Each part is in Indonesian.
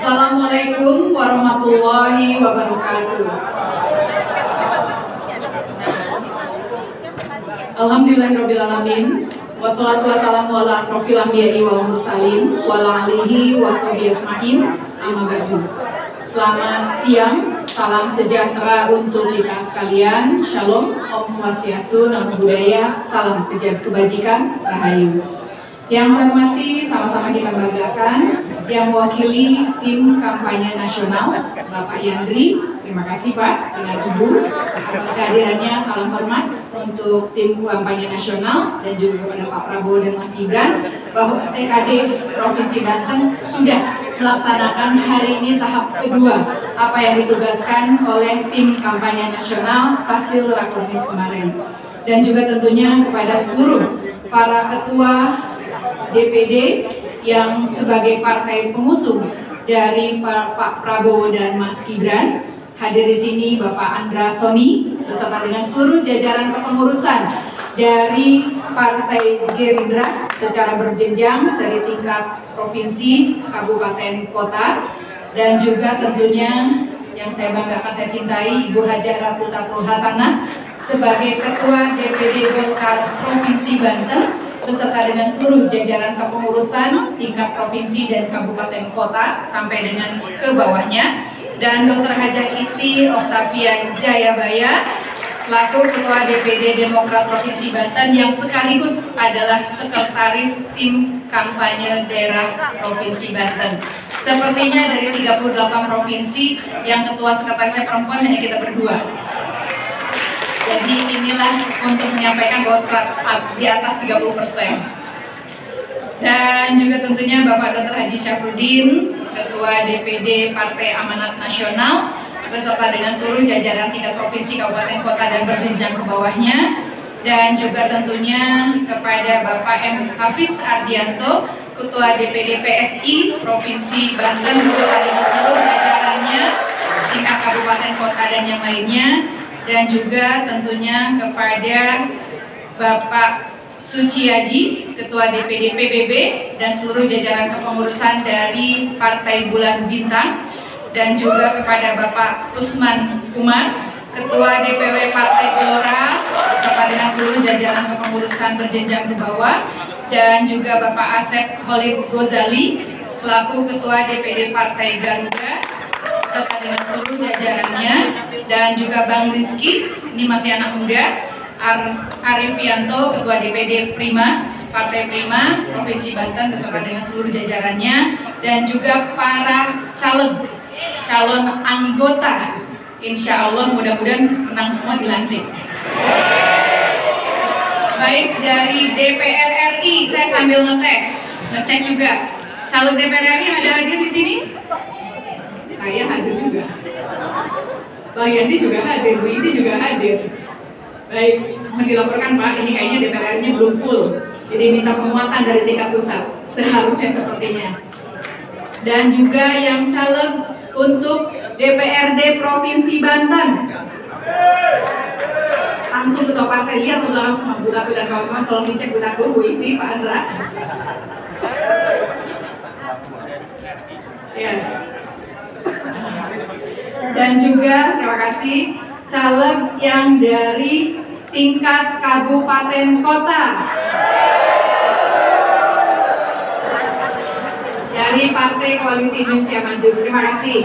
Assalamualaikum warahmatullahi wabarakatuh. Alhamdulillahirrabbilalamin. Wassalatu wassalamu ala asrofil anbiya'i wal mursalin wa ala alihi wa sahbihi ajma'in. Amma ba'du. Selamat siang, salam sejahtera untuk kita sekalian. Shalom, Om Swastiastu, Namo Buddhaya, salam kebajikan, Rahayu. Yang saya hormati, sama-sama kita banggakan yang mewakili tim kampanye nasional, Bapak Yandri. Terima kasih Pak dengan Ibu atas kehadirannya. Salam hormat untuk tim kampanye nasional dan juga kepada Pak Prabowo dan Mas Gibran bahwa TKD Provinsi Banten sudah melaksanakan hari ini tahap kedua apa yang ditugaskan oleh tim kampanye nasional hasil Rakornis kemarin. Dan juga tentunya kepada seluruh para ketua DPD yang sebagai partai pengusung dari Pak Prabowo dan Mas Gibran. Hadir di sini Bapak Andra Soni beserta dengan seluruh jajaran kepengurusan dari Partai Gerindra secara berjenjang dari tingkat provinsi, kabupaten, kota, dan juga tentunya yang saya banggakan, saya cintai, Ibu Hajar Ratu Tatu Hasanah sebagai Ketua DPD Golkar Provinsi Banten beserta dengan seluruh jajaran kepengurusan tingkat provinsi dan kabupaten kota sampai dengan ke bawahnya, dan Dr. Hajah Iti Oktavia Jayabaya selaku Ketua DPD Demokrat Provinsi Banten yang sekaligus adalah Sekretaris Tim Kampanye Daerah Provinsi Banten. Sepertinya dari 38 provinsi yang ketua sekretarisnya perempuan hanya kita berdua. Jadi inilah untuk menyampaikan bahwa di atas 30%. Dan juga tentunya Bapak Dr. Haji Syafruddin, Ketua DPD Partai Amanat Nasional, beserta dengan seluruh jajaran tingkat provinsi, kabupaten, kota, dan berjenjang ke bawahnya. Dan juga tentunya kepada Bapak M. Hafiz Ardianto, Ketua DPD PSI Provinsi Banten, beserta dengan seluruh jajarannya, tingkat kabupaten, kota, dan yang lainnya. Dan juga tentunya kepada Bapak Suciaji, Ketua DPD PBB, dan seluruh jajaran kepengurusan dari Partai Bulan Bintang. Dan juga kepada Bapak Usman Umar, Ketua DPW Partai Gelora, beserta dengan seluruh jajaran kepengurusan berjenjang ke bawah. Dan juga Bapak Asep Khalid Gozali, selaku Ketua DPD Partai Garuda, serta dengan seluruh jajarannya. Dan juga Bang Rizky, ini masih anak muda, Arifianto, Ketua DPD Prima, Partai Prima, Provinsi Banten, beserta dengan seluruh jajarannya. Dan juga para calon anggota, insya Allah mudah-mudahan menang semua dilantik. Baik, dari DPR RI, saya sambil ngetes, ngecek juga. Caleg DPR RI ada hadir di sini? Saya hadir juga. Bang Yandi juga hadir, Bu Iti juga hadir. Baik, mohon dilaporkan Pak, ini kayaknya DPR-nya belum full. Jadi minta penguatan dari tingkat pusat, seharusnya sepertinya. Dan juga yang caleg untuk DPRD Provinsi Banten. Langsung ketua partai lihat atau belakang semua, Bu Tatu dan kawan-kawan, tolong dicek Bu Tatu, Bu Iti, Pak Andra. Ya. Dan juga terima kasih caleg yang dari tingkat kabupaten kota dari Partai Koalisi Indonesia Maju, terima kasih.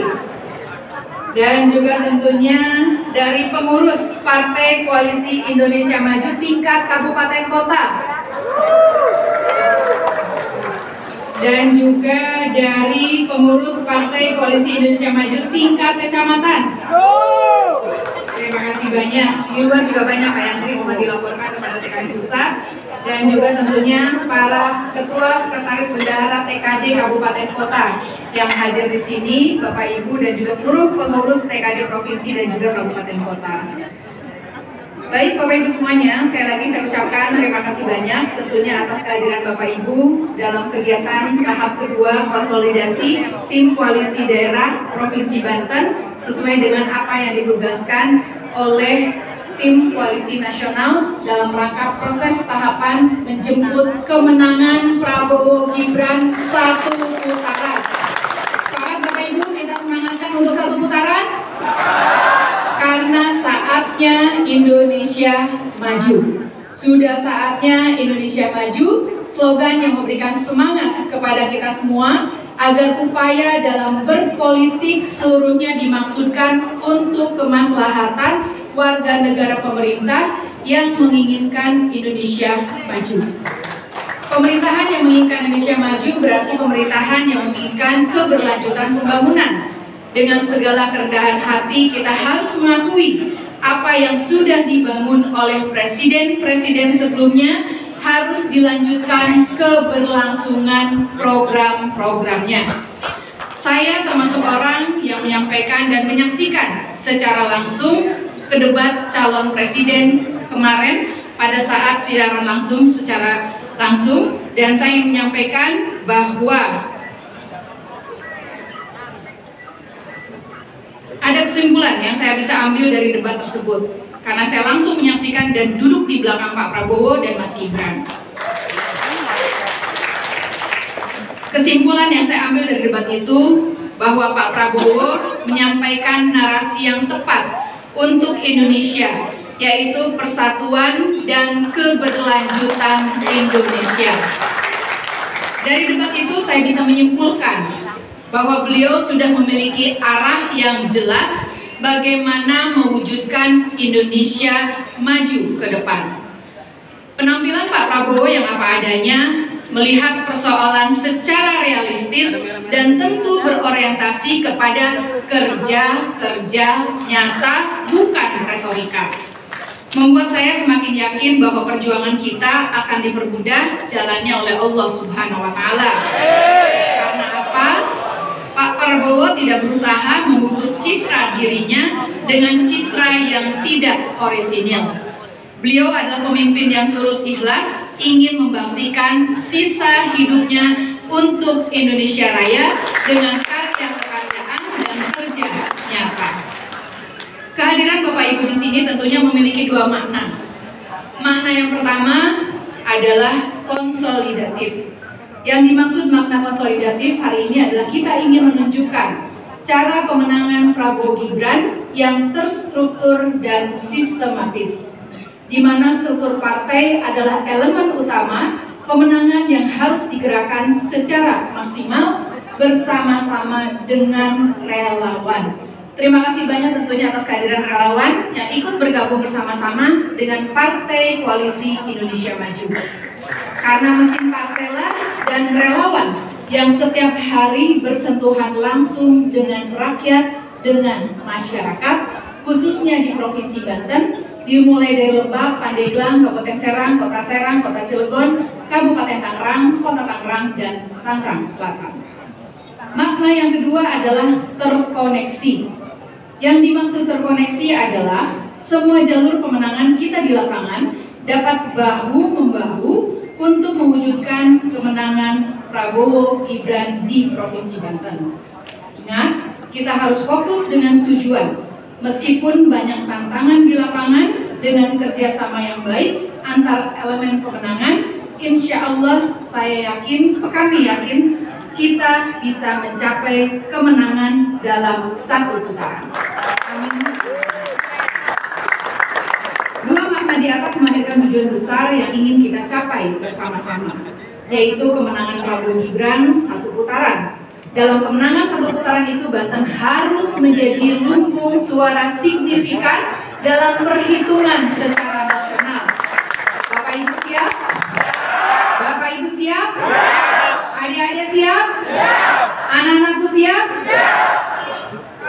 Dan juga tentunya dari pengurus Partai Koalisi Indonesia Maju tingkat kabupaten kota. Dan juga dari pengurus Partai Koalisi Indonesia Maju tingkat kecamatan. Terima kasih banyak. Di luar juga banyak Pak Yandri, mohon dilaporkan kepada TKD Pusat. Dan juga tentunya para ketua sekretaris bendahara TKD Kabupaten Kota yang hadir di sini, Bapak Ibu dan juga seluruh pengurus TKD Provinsi dan juga Kabupaten Kota. Baik Bapak Ibu semuanya, sekali lagi saya ucapkan terima kasih banyak tentunya atas kehadiran Bapak Ibu dalam kegiatan tahap kedua konsolidasi tim koalisi daerah Provinsi Banten sesuai dengan apa yang ditugaskan oleh tim koalisi nasional dalam rangka proses tahapan menjemput kemenangan Prabowo Gibran 1 putaran. Sepakat Bapak Ibu? Indonesia Maju. Sudah saatnya Indonesia Maju, slogan yang memberikan semangat kepada kita semua agar upaya dalam berpolitik seluruhnya dimaksudkan untuk kemaslahatan warga negara pemerintah yang menginginkan Indonesia maju. Pemerintahan yang menginginkan Indonesia maju berarti pemerintahan yang menginginkan keberlanjutan pembangunan. Dengan segala kerendahan hati kita harus mengakui apa yang sudah dibangun oleh presiden-presiden sebelumnya harus dilanjutkan keberlangsungan program-programnya. Saya termasuk orang yang menyampaikan dan menyaksikan secara langsung ke debat calon presiden kemarin pada saat siaran langsung secara langsung, dan saya menyampaikan bahwa ada kesimpulan yang saya bisa ambil dari debat tersebut karena saya langsung menyaksikan dan duduk di belakang Pak Prabowo dan Mas Gibran. Kesimpulan yang saya ambil dari debat itu bahwa Pak Prabowo menyampaikan narasi yang tepat untuk Indonesia, yaitu persatuan dan keberlanjutan Indonesia. Dari debat itu saya bisa menyimpulkan bahwa beliau sudah memiliki arah yang jelas bagaimana mewujudkan Indonesia maju ke depan. Penampilan Pak Prabowo yang apa adanya, melihat persoalan secara realistis dan tentu berorientasi kepada kerja nyata, bukan retorika. Membuat saya semakin yakin bahwa perjuangan kita akan dipermudah jalannya oleh Allah Subhanahu wa Ta'ala. Karena apa? Pak Prabowo tidak berusaha membungkus citra dirinya dengan citra yang tidak orisinil. Beliau adalah pemimpin yang tulus ikhlas, ingin membaktikan sisa hidupnya untuk Indonesia Raya dengan karya-kekaryaan dan kerja nyata. Kehadiran Bapak Ibu di sini tentunya memiliki dua makna. Makna yang pertama adalah konsolidatif. Yang dimaksud makna konsolidatif hari ini adalah kita ingin menunjukkan cara pemenangan Prabowo Gibran yang terstruktur dan sistematis, di mana struktur partai adalah elemen utama pemenangan yang harus digerakkan secara maksimal bersama-sama dengan relawan. Terima kasih banyak tentunya atas kehadiran relawan yang ikut bergabung bersama-sama dengan Partai Koalisi Indonesia Maju. Karena mesin partailah dan relawan yang setiap hari bersentuhan langsung dengan rakyat, dengan masyarakat, khususnya di Provinsi Banten, dimulai dari Lebak, Pandeglang, Kabupaten Serang, Kota Cilegon, Kabupaten Tangerang, Kota Tangerang, dan Tangerang Selatan. Makna yang kedua adalah terkoneksi. Yang dimaksud terkoneksi adalah semua jalur pemenangan kita di lapangan dapat bahu-membahu untuk mewujudkan kemenangan Prabowo Gibran di Provinsi Banten. Ingat, kita harus fokus dengan tujuan. Meskipun banyak tantangan di lapangan, dengan kerjasama yang baik antar elemen pemenangan, insya Allah kami yakin kita bisa mencapai kemenangan dalam satu putaran. Amin. Dua makna di atas melahirkan tujuan besar yang ingin kita capai bersama-sama, yaitu kemenangan Prabowo Gibran satu putaran. Dalam kemenangan satu putaran itu, Banten harus menjadi lumbung suara signifikan dalam perhitungan secara nasional. Bapak Ibu siap? Bapak Ibu siap? Adik-adik siap? Anak-anakku siap?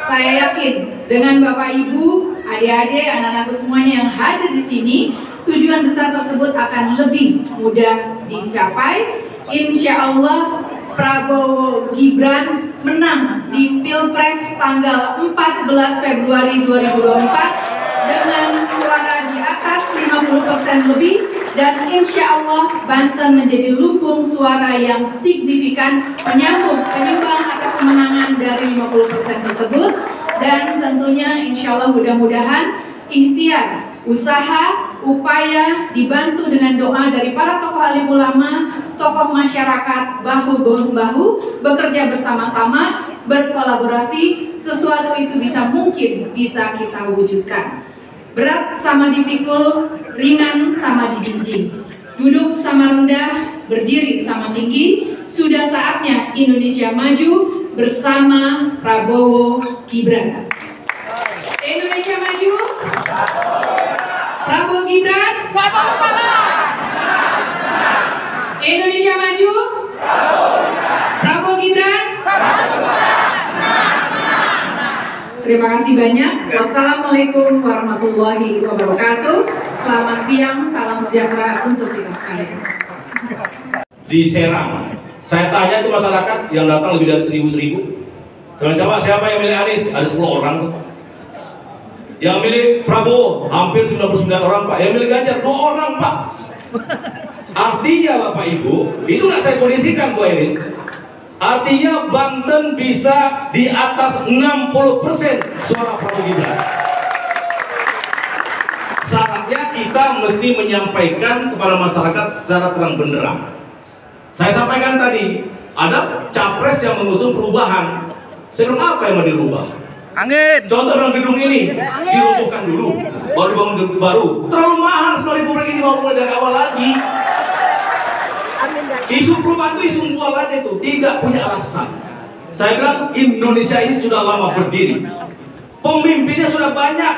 Saya yakin dengan Bapak Ibu, adik-adik, anak-anakku semuanya yang hadir di sini, tujuan besar tersebut akan lebih mudah dicapai. Insya Allah Prabowo Gibran menang di Pilpres tanggal 14 Februari 2024 dengan suara di atas 50% lebih, dan insya Allah Banten menjadi lumbung suara yang signifikan penyumbang atas kemenangan dari 50% tersebut. Dan tentunya insya Allah mudah-mudahan ikhtiar, usaha, upaya dibantu dengan doa dari para tokoh alim ulama, tokoh masyarakat, bahu-bahu bekerja bersama-sama, berkolaborasi, sesuatu itu bisa kita wujudkan. Berat sama dipikul, ringan sama dijinjing. Duduk sama rendah, berdiri sama tinggi. Sudah saatnya Indonesia maju bersama Prabowo Gibran. Indonesia maju, Prabowo Gibran. Indonesia maju, Prabowo Gibran. Terima kasih banyak. Wassalamualaikum warahmatullahi wabarakatuh. Selamat siang, salam sejahtera untuk kita sekalian. Di Serang, saya tanya itu masyarakat yang datang lebih dari 1000. Siapa yang milih Anies? Ada 10 orang tuh. Yang milih Prabowo hampir 99 orang Pak. Yang milih Ganjar 2 orang Pak. Artinya Bapak Ibu, itu nggak saya kondisikan Bu ini. Artinya Banten bisa di atas 60% suara Prabowo Gibran. Syaratnya kita mesti menyampaikan kepada masyarakat secara terang benderang. Saya sampaikan tadi, ada capres yang mengusung perubahan. Saya bilang apa yang mau dirubah? Angin. Contoh dalam gedung ini, dirobohkan dulu, baru dibangun gedung baru. Terlalu mahal sebenarnya Republik ini, mau mulai dari awal lagi. Isu perubahan itu isu mual aja itu, tidak punya alasan. Saya bilang Indonesia ini sudah lama berdiri. Pemimpinnya sudah banyak.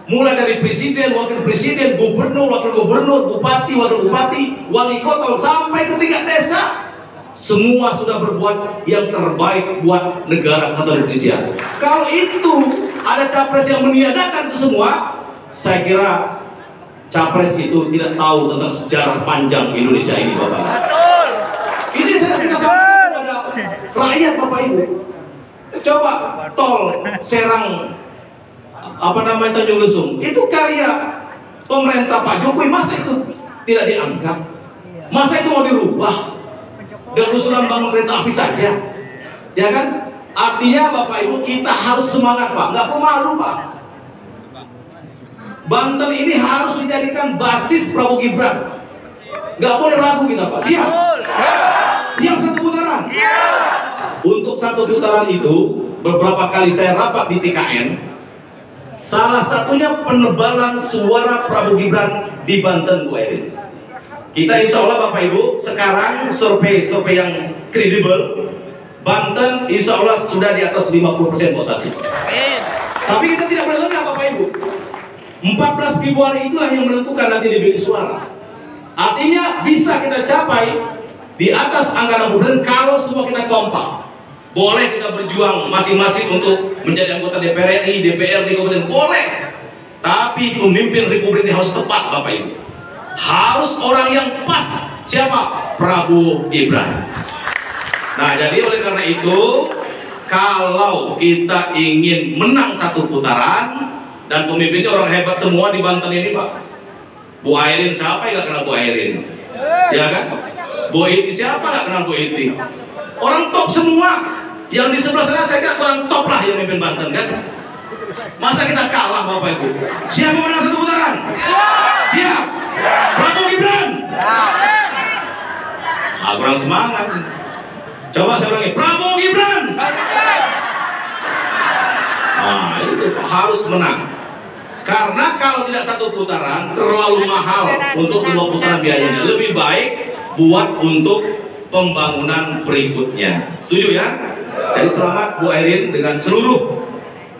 Mulai dari presiden, wakil presiden, gubernur, wakil gubernur, bupati, wakil bupati, wali kota, sampai ke tingkat desa. Semua sudah berbuat yang terbaik buat negara kesatuan Indonesia. Kalau itu ada capres yang meniadakan itu semua, saya kira capres itu tidak tahu tentang sejarah panjang Indonesia ini, Bapak. Ini saya kita sampaikan kepada rakyat, Bapak Ibu. Coba tol Serang Tanjung Lesung, itu karya pemerintah Pak Jokowi, masa itu tidak dianggap? Masa itu mau dirubah? Dan usulan bangun kereta api saja, ya kan? Artinya Bapak Ibu kita harus semangat Pak, nggak perlu malu Pak. Banten ini harus dijadikan basis Prabowo Gibran, nggak boleh ragu kita Pak. Siap? Siap satu putaran? Untuk satu putaran itu beberapa kali saya rapat di TKN. Salah satunya penebalan suara Prabowo Gibran di Banten Bu Erin. Kita insya Allah Bapak Ibu sekarang survei yang kredibel, Banten insya Allah sudah di atas 50% votatif. Tapi kita tidak boleh lengah Bapak Ibu. 14 Februari itulah yang menentukan nanti di bilik suara. Artinya bisa kita capai di atas angka 60% kalau semua kita kompak. Boleh kita berjuang masing-masing untuk menjadi anggota DPR RI, DPR di kabupaten, boleh. Tapi pemimpin Republik ini harus tepat Bapak Ibu. Harus orang yang pas. Siapa? Prabowo Gibran. Nah jadi oleh karena itu, kalau kita ingin menang satu putaran, dan pemimpinnya orang hebat semua di Banten ini Pak. Bu Airin, siapa yang gak kenal Bu Airin? Ya kan? Bu Iti, siapa gak kenal Bu Iti? Orang top semua. Yang di sebelah sana saya kira orang top lah yang memimpin Banten kan? Masa kita kalah Bapak Ibu? Siap menang satu putaran? Siap? Prabowo Gibran? Ah, kurang semangat. Coba saya ulangi, Prabowo Gibran? Nah itu harus menang. Karena kalau tidak satu putaran terlalu mahal untuk 2 putaran biayanya. Lebih baik buat untuk pembangunan berikutnya. Setuju ya? Jadi selamat Bu Airin dengan seluruh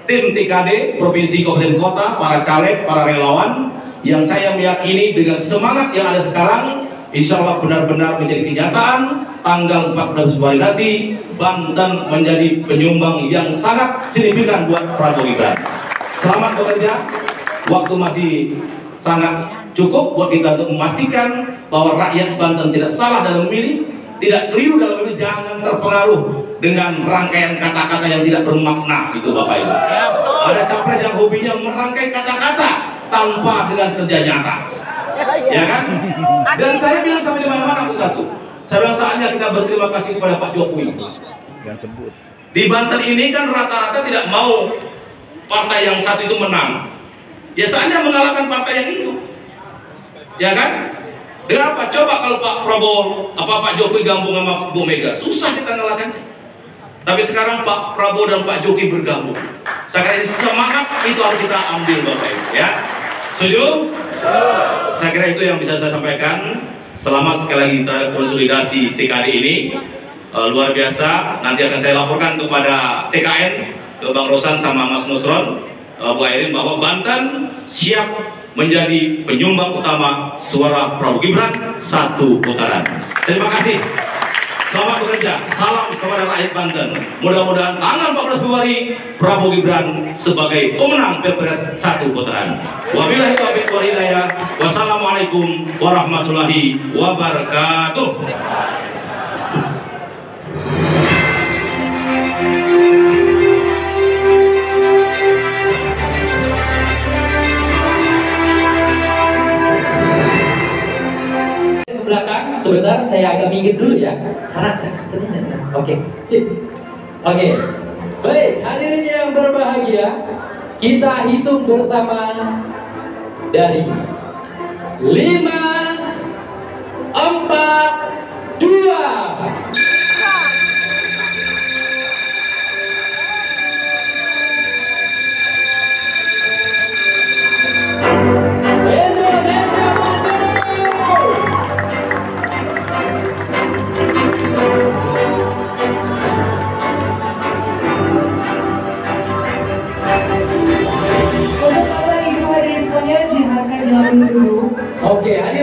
tim TKD Provinsi Kabupaten Kota, para caleg, para relawan yang saya meyakini dengan semangat yang ada sekarang, insya Allah benar-benar menjadi kenyataan. Tanggal 14 Februari nanti Banten menjadi penyumbang yang sangat signifikan buat Prabowo Gibran. Selamat bekerja. Waktu masih sangat cukup buat kita untuk memastikan bahwa rakyat Banten tidak salah dalam memilih, tidak keliru dalam memilih, jangan terpengaruh dengan rangkaian kata-kata yang tidak bermakna itu Bapak Ibu. Ada capres yang hobinya merangkai kata-kata tanpa dengan kerja nyata, ya kan? Dan saya bilang sampai di mana-mana Bu Tatu, saya bilang saatnya kita berterima kasih kepada Pak Jokowi. Di Banten ini kan rata-rata tidak mau partai yang satu itu menang. Ya saatnya mengalahkan partai yang itu, ya kan? Dengan apa? Coba kalau Pak Prabowo, Pak Jokowi gabung sama Bu Mega, susah kita mengalahkannya. Tapi sekarang Pak Prabowo dan Pak Jokowi bergabung. Saya kira ini semangat itu harus kita ambil Bapak Ibu ya. Setuju? Saya kira itu yang bisa saya sampaikan. Selamat sekali lagi terhadap konsolidasi TKD ini. Luar biasa. Nanti akan saya laporkan kepada TKN, ke Bang Rosan sama Mas Nusron, Bu Airin, bahwa Banten siap menjadi penyumbang utama suara Prabowo Gibran 1 putaran. Terima kasih. Selamat bekerja. Salam kepada rakyat Banten. Mudah-mudahan tanggal 14 Februari Prabowo Gibran sebagai pemenang Pilpres 1 putaran. Wabillahi taufiq wal hidayah. Wassalamualaikum warahmatullahi wabarakatuh. Belakang sebentar, saya agak minggir dulu ya karena saya sepertinya oke, sip. Oke, baik, hadirin yang berbahagia, kita hitung bersama dari 5, 4, 2. Untuk Bapak Ibu hadirin semuanya, diharapkan jangan dulu. Oke, hadirin